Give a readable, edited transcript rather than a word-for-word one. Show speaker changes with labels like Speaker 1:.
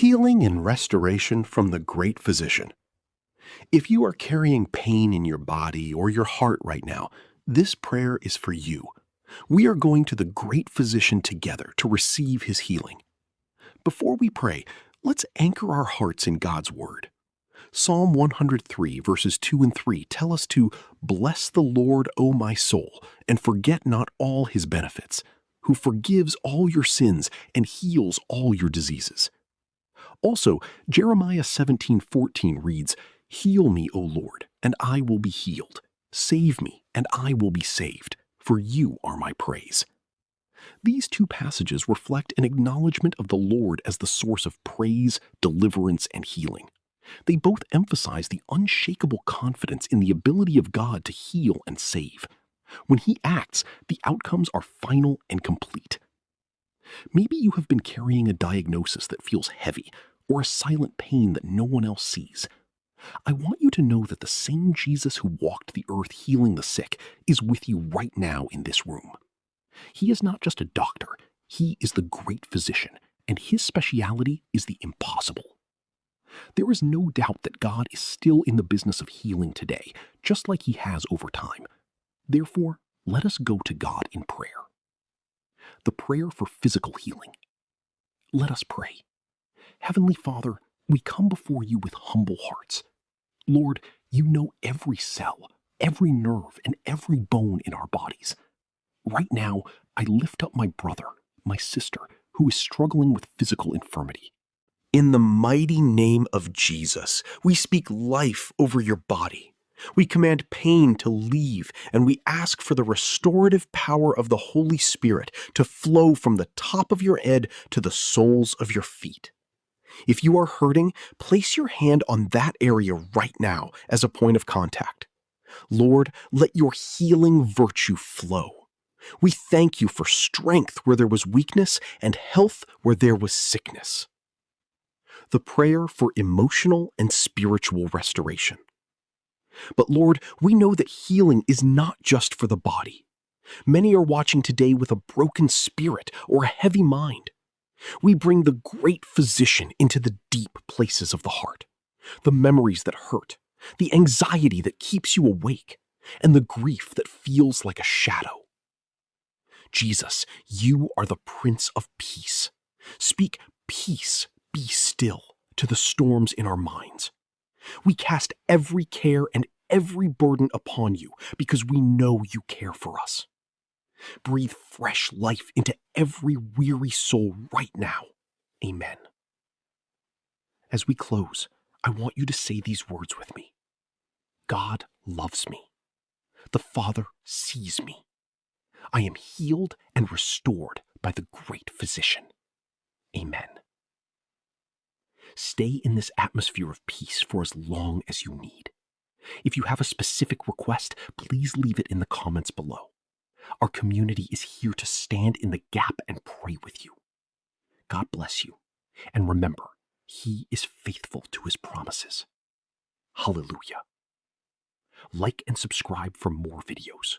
Speaker 1: Healing and restoration from the great physician. If you are carrying pain in your body or your heart right now, this prayer is for you. We are going to the great physician together to receive his healing. Before we pray, let's anchor our hearts in God's word. Psalm 103 verses 2 and 3 tell us to bless the Lord, O my soul, and forget not all his benefits, who forgives all your sins and heals all your diseases. Also, Jeremiah 17:14 reads, Heal me, O Lord, and I will be healed. Save me, and I will be saved, for you are my praise. These two passages reflect an acknowledgement of the Lord as the source of praise, deliverance, and healing. They both emphasize the unshakable confidence in the ability of God to heal and save. When he acts, the outcomes are final and complete. Maybe you have been carrying a diagnosis that feels heavy, or a silent pain that no one else sees. I want you to know that the same Jesus who walked the earth healing the sick is with you right now in this room. He is not just a doctor, he is the great physician, and his specialty is the impossible. There is no doubt that God is still in the business of healing today, just like he has over time. Therefore, let us go to God in prayer. The prayer for physical healing. Let us pray. Heavenly Father, we come before you with humble hearts. Lord, you know every cell, every nerve, and every bone in our bodies. Right now, I lift up my brother, my sister, who is struggling with physical infirmity. In the mighty name of Jesus, we speak life over your body. We command pain to leave, and we ask for the restorative power of the Holy Spirit to flow from the top of your head to the soles of your feet. If you are hurting, place your hand on that area right now as a point of contact. Lord, let your healing virtue flow. We thank you for strength where there was weakness and health where there was sickness. The prayer for emotional and spiritual restoration. But Lord, we know that healing is not just for the body. Many are watching today with a broken spirit or a heavy mind. We bring the great physician into the deep places of the heart, the memories that hurt, the anxiety that keeps you awake, and the grief that feels like a shadow. Jesus, you are the Prince of Peace. Speak peace, be still to the storms in our minds. We cast every care and every burden upon you because we know you care for us. Breathe fresh life into every weary soul right now. Amen. As we close, I want you to say these words with me. God loves me. The Father sees me. I am healed and restored by the great physician. Amen. Stay in this atmosphere of peace for as long as you need. If you have a specific request, please leave it in the comments below. Our community is here to stand in the gap and pray with you. God bless you. And remember, he is faithful to his promises. Hallelujah. Like and subscribe for more videos.